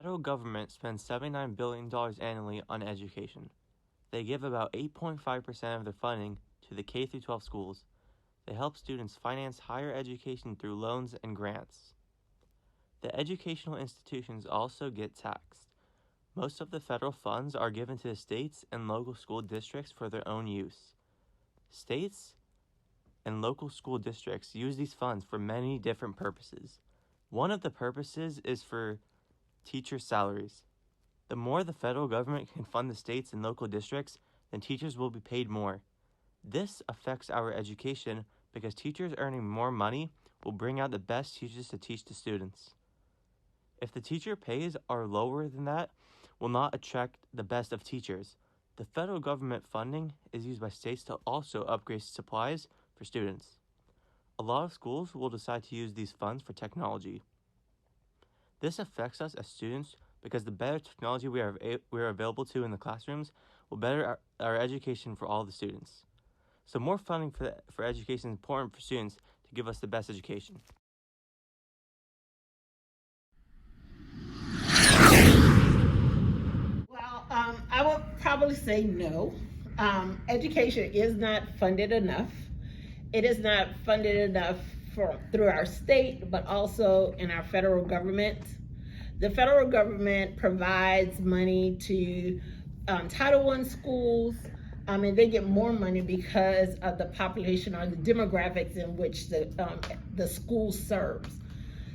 The federal government spends $79 billion annually on education. They give about 8.5% of their funding to the K-12 schools. They help students finance higher education through loans and grants. The educational institutions also get taxed. Most of the federal funds are given to the states and local school districts for their own use. States and local school districts use these funds for many different purposes. One of the purposes is for teacher salaries. The more the federal government can fund the states and local districts, then teachers will be paid more. This affects our education because teachers earning more money will bring out the best teachers to teach the students. If the teacher pays are lower than that, will not attract the best of teachers. The federal government funding is used by states to also upgrade supplies for students. A lot of schools will decide to use these funds for technology. This affects us as students because the better technology we are available to in the classrooms will better our education for all the students. So more funding for education is important for students to give us the best education. Well, I would probably say no. Education is not funded enough. It is not funded enough through our state, but also in our federal government. The federal government provides money to Title I schools, and they get more money because of the population or the demographics in which the school serves.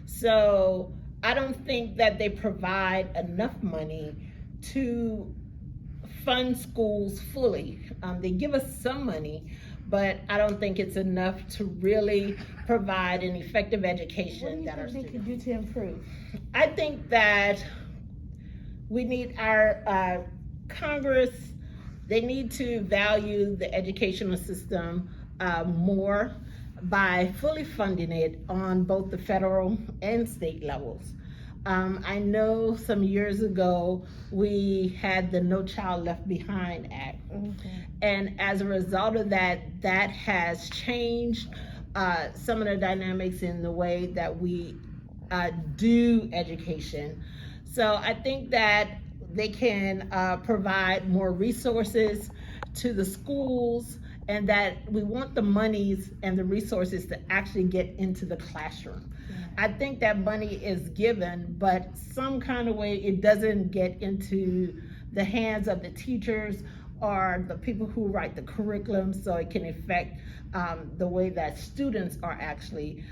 So I don't think that they provide enough money to fund schools fully. They give us some money, but I don't think it's enough to really provide an effective education that our students could do to improve. I think that we need our Congress, they need to value the educational system more by fully funding it on both the federal and state levels. I know some years ago we had the No Child Left Behind Act. And as a result of that, that has changed some of the dynamics in the way that we do education. So I think that they can provide more resources to the schools, and that we want the monies and the resources to actually get into the classroom. I think that money is given, but some kind of way it doesn't get into the hands of the teachers or the people who write the curriculum, so it can affect the way that students are actually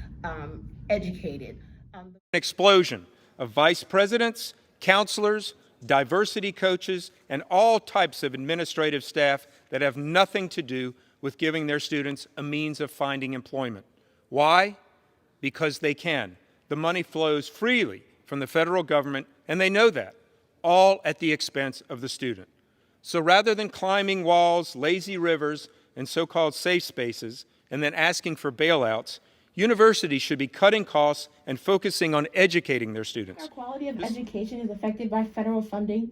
educated. An explosion of vice presidents, counselors, diversity coaches, and all types of administrative staff that have nothing to do with giving their students a means of finding employment. Why? Because they can. The money flows freely from the federal government, and they know that, all at the expense of the student. So rather than climbing walls, lazy rivers, and so-called safe spaces, and then asking for bailouts, universities should be cutting costs and focusing on educating their students. Our quality of education is affected by federal funding.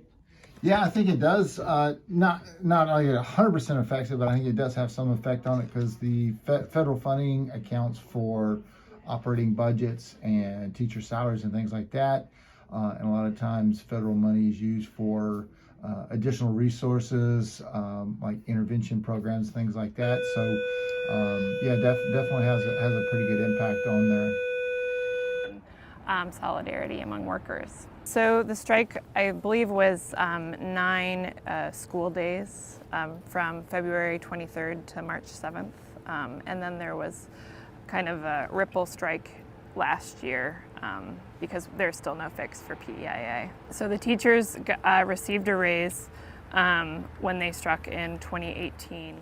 Yeah, I think it does. Not like 100% affects it, but I think it does have some effect on it because the federal funding accounts for operating budgets and teacher salaries and things like that. And a lot of times federal money is used for additional resources, like intervention programs, things like that. So yeah, definitely has a pretty good impact on there. Solidarity among workers. So the strike, I believe, was 9 school days from February 23rd to March 7th. And then there was kind of a ripple strike last year because there's still no fix for PEIA. So the teachers received a raise when they struck in 2018.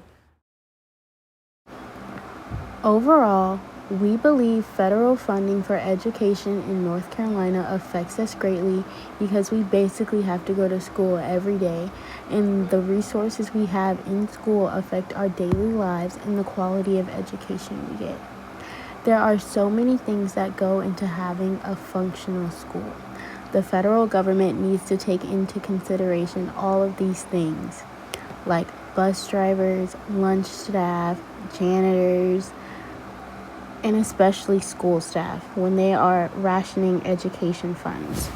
Overall, we believe federal funding for education in North Carolina affects us greatly because we basically have to go to school every day, and the resources we have in school affect our daily lives and the quality of education we get. There are so many things that go into having a functional school. The federal government needs to take into consideration all of these things, like bus drivers, lunch staff, janitors, and especially school staff when they are rationing education funds.